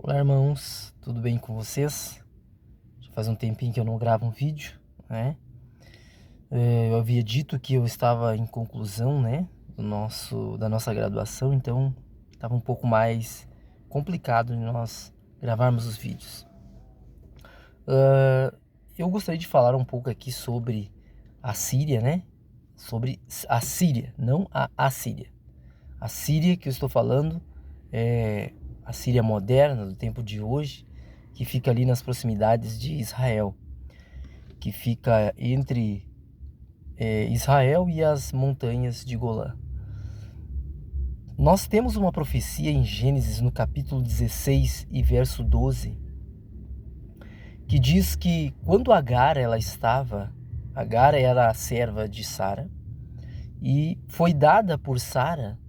Olá, irmãos, tudo bem com vocês? Já faz um tempinho que eu não gravo um vídeo, né? Eu havia dito que eu estava em conclusão, né, da nossa graduação, então estava um pouco mais complicado de nós gravarmos os vídeos. Eu gostaria de falar um pouco aqui sobre a Síria, né? Sobre a Síria, não a Assíria. A Síria que eu estou falando é a Síria moderna, do tempo de hoje, que fica ali nas proximidades de Israel, que fica entre Israel e as montanhas de Golã. Nós temos uma profecia em Gênesis, no capítulo 16 e verso 12, que diz que quando Agar era a serva de Sara, e foi dada por Sara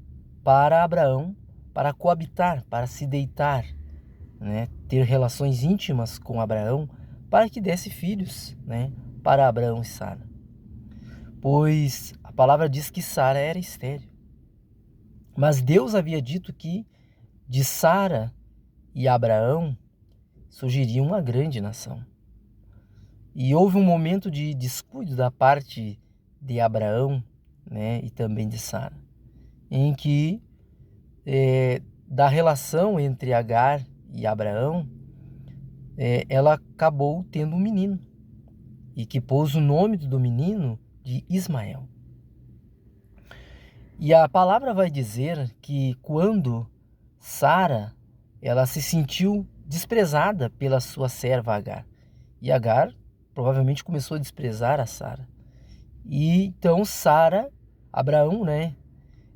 para Abraão, para coabitar, para se deitar, né, ter relações íntimas com Abraão, para que desse filhos, né, para Abraão e Sara. Pois a palavra diz que Sara era estéril. Mas Deus havia dito que de Sara e Abraão surgiria uma grande nação. E houve um momento de descuido da parte de Abraão, né, e também de Sara, em que da relação entre Agar e Abraão, ela acabou tendo um menino, e que pôs o nome do menino de Ismael. E a palavra vai dizer que quando Sara, ela se sentiu desprezada pela sua serva Agar, e Agar provavelmente começou a desprezar a Sara. E então Abraão, né,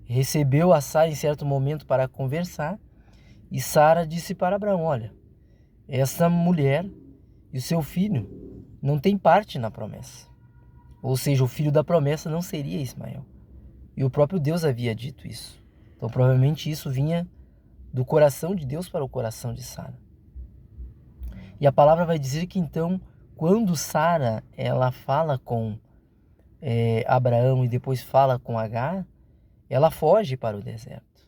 recebeu a Sara em certo momento para conversar, e Sara disse para Abraão: olha, essa mulher e o seu filho não tem parte na promessa. Ou seja, o filho da promessa não seria Ismael. E o próprio Deus havia dito isso. Então provavelmente isso vinha do coração de Deus para o coração de Sara. E a palavra vai dizer que então, quando Sara ela fala com Abraão e depois fala com Agar, ela foge para o deserto.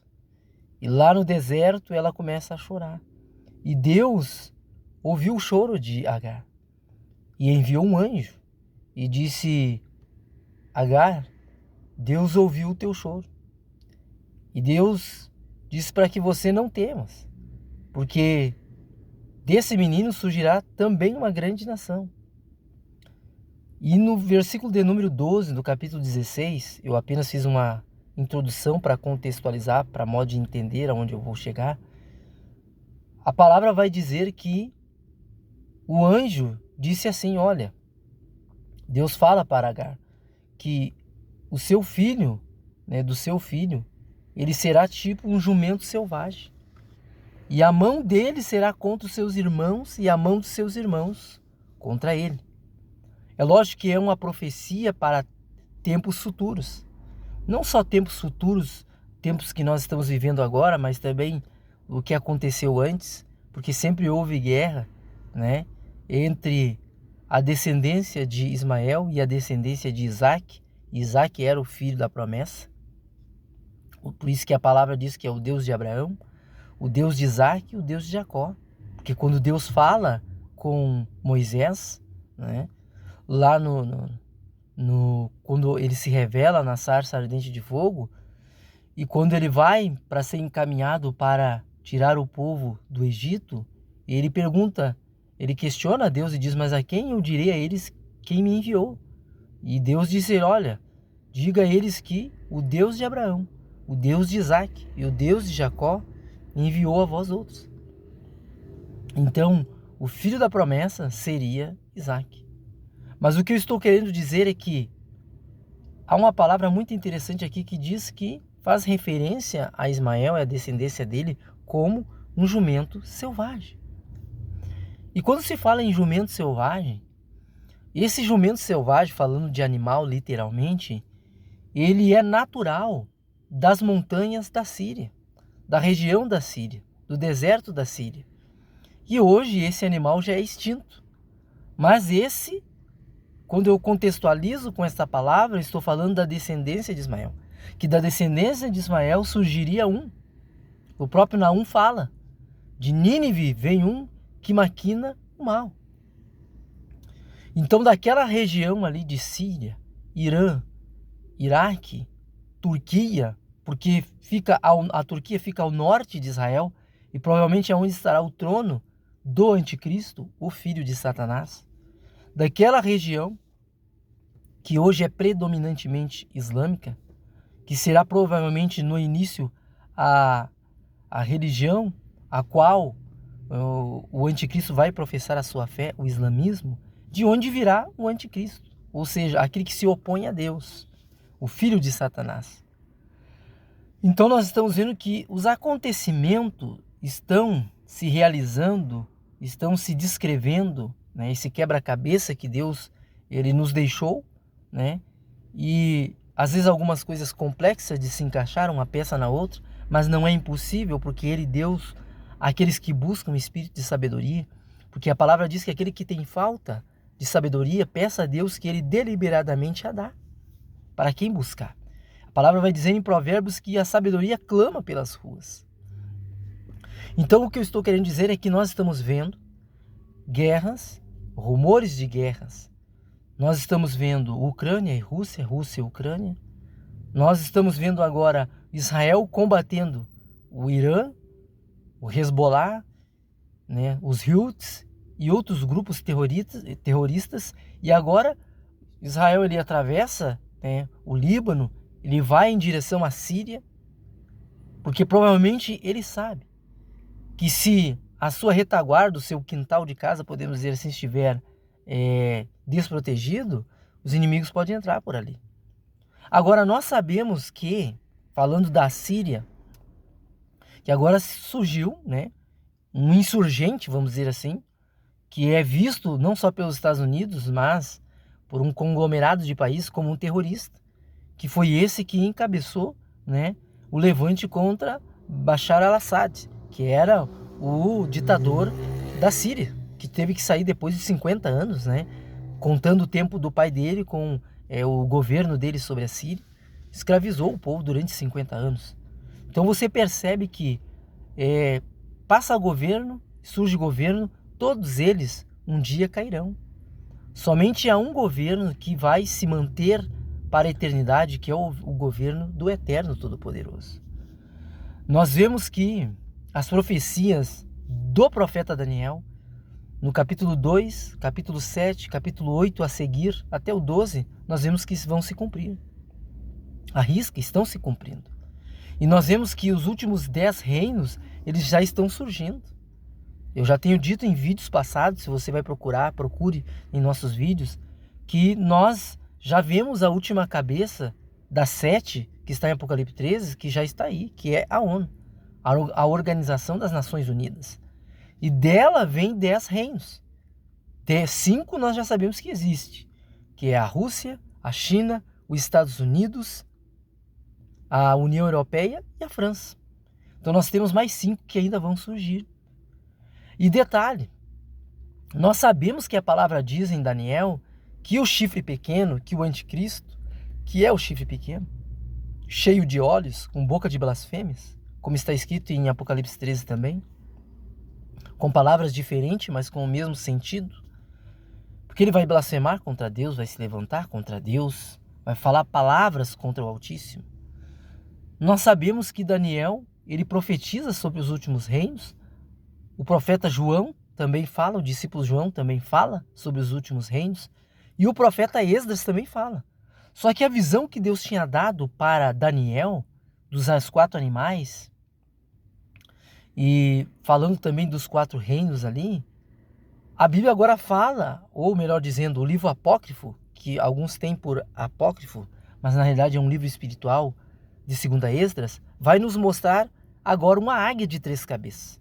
E lá no deserto ela começa a chorar. E Deus ouviu o choro de Agar e enviou um anjo e disse: Agar, Deus ouviu o teu choro. E Deus disse para que você não temas, porque desse menino surgirá também uma grande nação. E no versículo de número 12 do capítulo 16, eu apenas fiz uma introdução para contextualizar, para modo de entender aonde eu vou chegar. A palavra vai dizer que o anjo disse assim: olha, Deus fala para Agar que o seu filho, né, do seu filho, ele será tipo um jumento selvagem. E a mão dele será contra os seus irmãos e a mão dos seus irmãos contra ele. É lógico que é uma profecia para tempos futuros. Não só tempos futuros, tempos que nós estamos vivendo agora, mas também o que aconteceu antes, porque sempre houve guerra, né, entre a descendência de Ismael e a descendência de Isaac. Isaac era o filho da promessa. Por isso que a palavra diz que é o Deus de Abraão, o Deus de Isaac e o Deus de Jacó. Porque quando Deus fala com Moisés, né, lá quando ele se revela na sarça ardente de fogo, e quando ele vai para ser encaminhado para tirar o povo do Egito, ele pergunta, ele questiona a Deus e diz: mas a quem eu direi a eles quem me enviou? E Deus disse: olha, diga a eles que o Deus de Abraão, o Deus de Isaac e o Deus de Jacó enviou a vós outros. Então, o filho da promessa seria Isaac. Mas o que eu estou querendo dizer é que há uma palavra muito interessante aqui que diz que faz referência a Ismael e a descendência dele como um jumento selvagem. E quando se fala em jumento selvagem, esse jumento selvagem, falando de animal literalmente, ele é natural das montanhas da Síria, da região da Síria, do deserto da Síria. E hoje esse animal já é extinto. Mas quando eu contextualizo com essa palavra, eu estou falando da descendência de Ismael. Que da descendência de Ismael surgiria um. O próprio Naum fala De Nínive vem um que maquina o mal. Então, daquela região ali de Síria, Irã, Iraque, Turquia, porque a Turquia fica ao norte de Israel e provavelmente é onde estará o trono do anticristo, o filho de Satanás. Daquela região, que hoje é predominantemente islâmica, que será provavelmente no início a religião a qual o anticristo vai professar a sua fé, o islamismo, de onde virá o anticristo, ou seja, aquele que se opõe a Deus, o filho de Satanás. Então nós estamos vendo que os acontecimentos estão se realizando, estão se descrevendo, né? Esse quebra-cabeça que Deus ele nos deixou, né? E às vezes algumas coisas complexas de se encaixar uma peça na outra, mas não é impossível, porque Ele, Deus, aqueles que buscam o espírito de sabedoria, porque a palavra diz que aquele que tem falta de sabedoria, peça a Deus que Ele deliberadamente a dá, para quem buscar. A palavra vai dizer em Provérbios que a sabedoria clama pelas ruas. Então o que eu estou querendo dizer é que nós estamos vendo guerras, rumores de guerras. Nós estamos vendo Ucrânia e Rússia, Rússia e Ucrânia. Nós estamos vendo agora Israel combatendo o Irã, o Hezbollah, né, os Houthis e outros grupos terroristas. E agora Israel ele atravessa, né, o Líbano, ele vai em direção à Síria, porque provavelmente ele sabe que se a sua retaguarda, o seu quintal de casa, podemos dizer assim, estiver desprotegido, os inimigos podem entrar por ali. Agora nós sabemos que, falando da Síria, que agora surgiu, né, um insurgente, vamos dizer assim, que é visto não só pelos Estados Unidos, mas por um conglomerado de países como um terrorista, que foi esse que encabeçou, né, o levante contra Bashar al-Assad, que era o ditador da Síria, que teve que sair depois de 50 anos, né, contando o tempo do pai dele com o governo dele sobre a Síria, escravizou o povo durante 50 anos. Então você percebe que passa governo, surge governo, todos eles um dia cairão. Somente há um governo que vai se manter para a eternidade, que é o governo do Eterno Todo-Poderoso. Nós vemos que as profecias do profeta Daniel, no capítulo 2, capítulo 7, capítulo 8 a seguir, até o 12, nós vemos que vão se cumprir. À risca, estão se cumprindo. E nós vemos que os últimos 10 reinos, eles já estão surgindo. Eu já tenho dito em vídeos passados, se você vai procurar, procure em nossos vídeos, que nós já vemos a última cabeça das 7, que está em Apocalipse 13, que já está aí, que é a ONU, a Organização das Nações Unidas. E dela vem 10 reinos. 5 nós já sabemos que existe, que é a Rússia, a China, os Estados Unidos, a União Europeia e a França. Então nós temos mais 5 que ainda vão surgir. E detalhe, nós sabemos que a palavra diz em Daniel que o chifre pequeno, que o anticristo, que é o chifre pequeno, cheio de olhos, com boca de blasfêmias, como está escrito em Apocalipse 13 também, com palavras diferentes, mas com o mesmo sentido, porque ele vai blasfemar contra Deus, vai se levantar contra Deus, vai falar palavras contra o Altíssimo. Nós sabemos que Daniel, ele profetiza sobre os últimos reinos. O profeta João também fala, o discípulo João também fala sobre os últimos reinos. E o profeta Esdras também fala. Só que a visão que Deus tinha dado para Daniel, dos 4 animais, e falando também dos 4 reinos ali, a Bíblia agora fala, ou melhor dizendo, o livro apócrifo, que alguns têm por apócrifo, mas na realidade é um livro espiritual, de 2 Esdras, vai nos mostrar agora uma águia de 3 cabeças.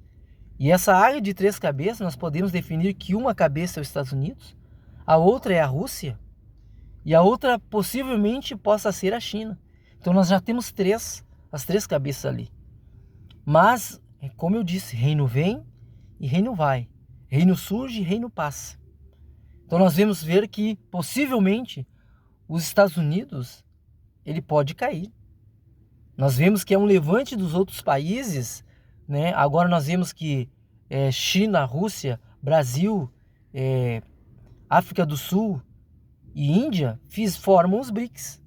E essa águia de 3 cabeças, nós podemos definir que uma cabeça é os Estados Unidos, a outra é a Rússia, e a outra possivelmente possa ser a China. Então nós já temos as 3 cabeças ali. Mas, como eu disse, reino vem e reino vai. Reino surge e reino passa. Então nós vamos ver que possivelmente os Estados Unidos, ele pode cair. Nós vemos que é um levante dos outros países, né? Agora nós vemos que China, Rússia, Brasil, África do Sul e Índia formam os BRICS.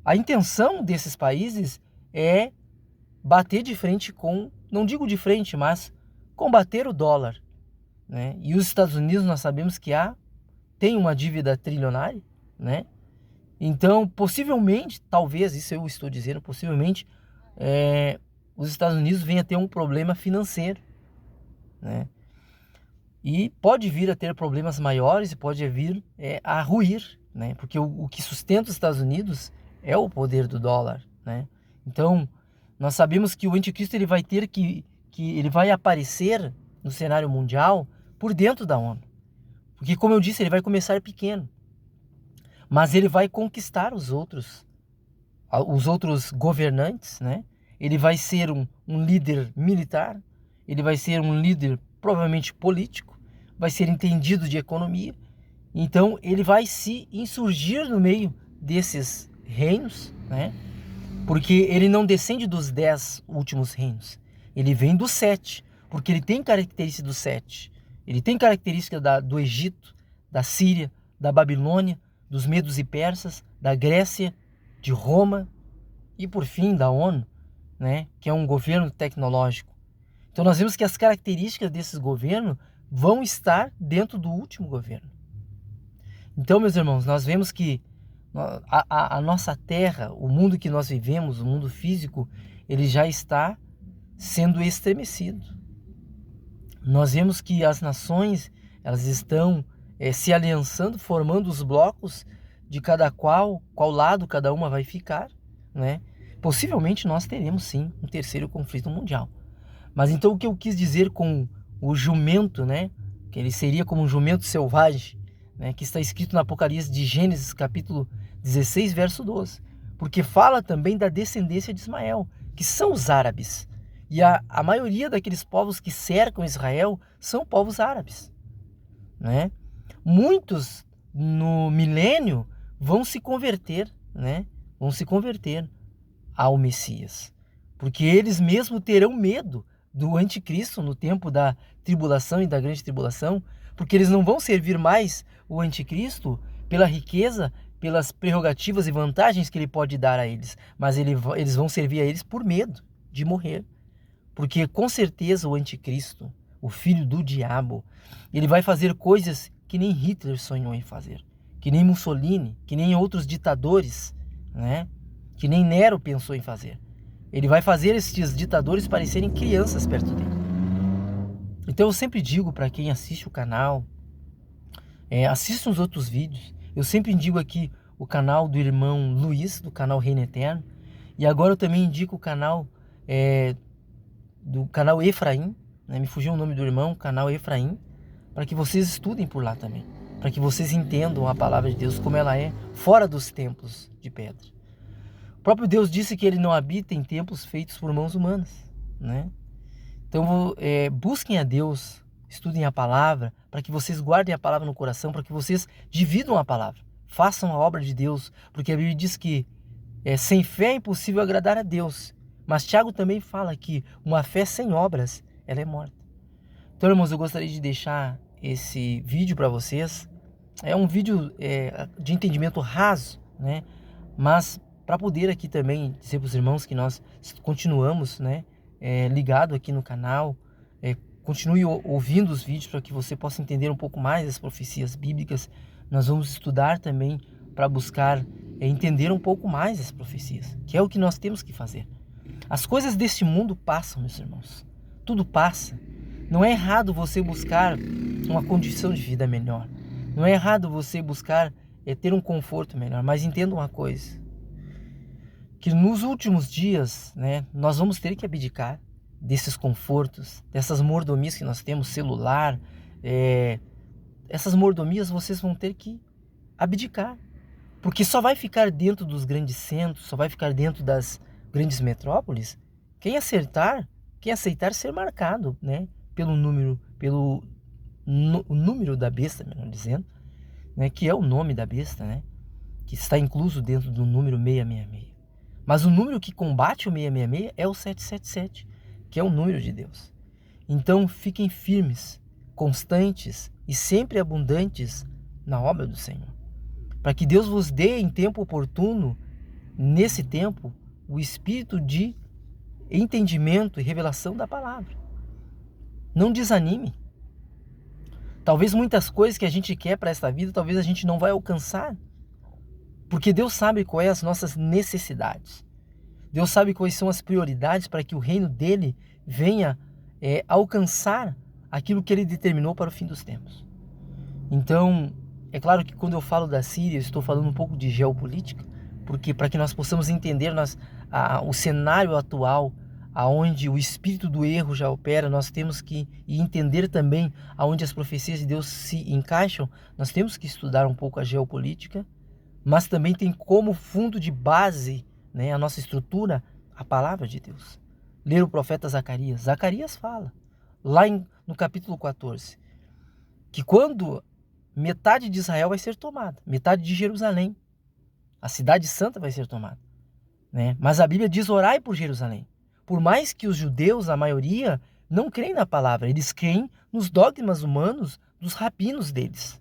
A intenção desses países é bater de frente com, não digo de frente, mas combater o dólar, né? E os Estados Unidos, nós sabemos que tem uma dívida trilionária, né? Então, possivelmente, talvez, isso eu estou dizendo, possivelmente, os Estados Unidos venham a ter um problema financeiro, né? E pode vir a ter problemas maiores e pode vir a ruir, né? Porque o que sustenta os Estados Unidos é o poder do dólar, né? Então, nós sabemos que o anticristo ele vai ter que ele vai aparecer no cenário mundial por dentro da ONU. Porque, como eu disse, ele vai começar pequeno, mas ele vai conquistar os outros governantes, né? Ele vai ser um líder militar, ele vai ser um líder provavelmente político, vai ser entendido de economia. Então ele vai se insurgir no meio desses reinos, né? Porque ele não descende dos 10 últimos reinos, ele vem dos 7, porque ele tem característica dos 7. Ele tem característica do Egito, da Síria, da Babilônia, dos medos e persas, da Grécia, de Roma e por fim da ONU, né? Que é um governo tecnológico. Então nós vemos que as características desses governos vão estar dentro do último governo. Então, meus irmãos, nós vemos que a nossa terra, o mundo que nós vivemos, o mundo físico, ele já está sendo estremecido. Nós vemos que as nações, elas estão se aliançando, formando os blocos de qual lado cada uma vai ficar, né? Possivelmente nós teremos sim um terceiro conflito mundial. Mas então o que eu quis dizer com o jumento, né? Que ele seria como um jumento selvagem, né? Que está escrito no Apocalipse de Gênesis, capítulo 16, verso 12. Porque fala também da descendência de Ismael, que são os árabes. E a maioria daqueles povos que cercam Israel são povos árabes, né? Muitos no milênio vão se converter, né? Vão se converter ao Messias, porque eles mesmos terão medo do anticristo no tempo da tribulação e da grande tribulação, porque eles não vão servir mais o anticristo pela riqueza, pelas prerrogativas e vantagens que ele pode dar a eles, mas eles vão servir a eles por medo de morrer, porque com certeza o anticristo, o filho do diabo, ele vai fazer coisas que nem Hitler sonhou em fazer, que nem Mussolini, que nem outros ditadores, né? Que nem Nero pensou em fazer. Ele vai fazer esses ditadores parecerem crianças perto dele. Então eu sempre digo para quem assiste o canal, assista os outros vídeos. Eu sempre indico aqui o canal do irmão Luiz, do canal Reino Eterno. E agora eu também indico o canal do canal Efraim, né? Me fugiu o nome do irmão, canal Efraim, para que vocês estudem por lá também, para que vocês entendam a palavra de Deus como ela é fora dos templos de pedra. O próprio Deus disse que ele não habita em templos feitos por mãos humanas, né? Então busquem a Deus, estudem a palavra, para que vocês guardem a palavra no coração, para que vocês dividam a palavra, façam a obra de Deus, porque a Bíblia diz que sem fé é impossível agradar a Deus. Mas Tiago também fala que uma fé sem obras, ela é morta. Então, irmãos, eu gostaria de deixar esse vídeo para vocês. É um vídeo de entendimento raso, né? Mas para poder aqui também dizer para os irmãos que nós continuamos, né, ligado aqui no canal, continue ouvindo os vídeos para que você possa entender um pouco mais as profecias bíblicas. Nós vamos estudar também para buscar entender um pouco mais as profecias, que é o que nós temos que fazer. As coisas deste mundo passam, meus irmãos. Tudo passa. Não é errado você buscar uma condição de vida melhor. Não é errado você buscar ter um conforto melhor. Mas entenda uma coisa, que nos últimos dias, né, nós vamos ter que abdicar desses confortos, dessas mordomias que nós temos, celular, essas mordomias vocês vão ter que abdicar, porque só vai ficar dentro dos grandes centros, só vai ficar dentro das grandes metrópoles quem aceitar ser marcado, né, pelo número da besta, melhor dizendo, né, que é o nome da besta, né, que está incluso dentro do número 666. Mas o número que combate o 666 é o 777, que é o número de Deus. Então fiquem firmes, constantes e sempre abundantes na obra do Senhor, para que Deus vos dê em tempo oportuno, nesse tempo, o espírito de entendimento e revelação da palavra. Não desanime. Talvez muitas coisas que a gente quer para esta vida, talvez a gente não vai alcançar, porque Deus sabe quais as nossas necessidades. Deus sabe quais são as prioridades para que o reino dele venha alcançar aquilo que ele determinou para o fim dos tempos. Então, é claro que quando eu falo da Síria, eu estou falando um pouco de geopolítica, porque para que nós possamos entender o cenário atual, aonde o espírito do erro já opera, nós temos que entender também aonde as profecias de Deus se encaixam, nós temos que estudar um pouco a geopolítica, mas também tem como fundo de base, né, a nossa estrutura, a palavra de Deus. Ler o profeta Zacarias. Zacarias fala, lá no capítulo 14, que quando metade de Israel vai ser tomada, metade de Jerusalém, a cidade santa vai ser tomada, né? Mas a Bíblia diz: orai por Jerusalém. Por mais que os judeus, a maioria, não creem na palavra, eles creem nos dogmas humanos dos rabinos deles,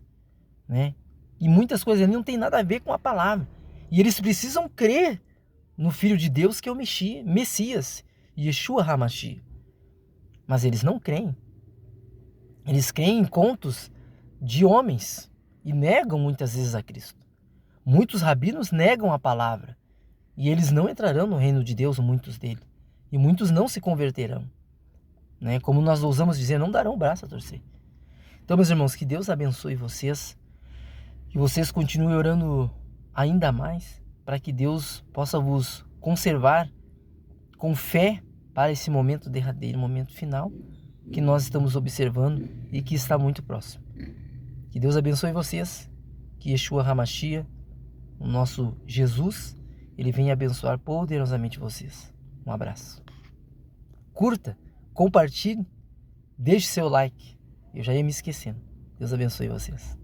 né? E muitas coisas ali não tem nada a ver com a palavra. E eles precisam crer no Filho de Deus, que é o Messias, Yeshua HaMashiach. Mas eles não creem. Eles creem em contos de homens e negam muitas vezes a Cristo. Muitos rabinos negam a palavra e eles não entrarão no reino de Deus, muitos deles. E muitos não se converterão, né? Como nós ousamos dizer, não darão o braço a torcer. Então, meus irmãos, que Deus abençoe vocês, que vocês continuem orando ainda mais, para que Deus possa vos conservar com fé para esse momento derradeiro, momento final, que nós estamos observando e que está muito próximo. Que Deus abençoe vocês, que Yeshua HaMashiach, o nosso Jesus, ele venha abençoar poderosamente vocês. Um abraço. Curta, compartilhe, deixe seu like. Eu já ia me esquecendo. Deus abençoe vocês.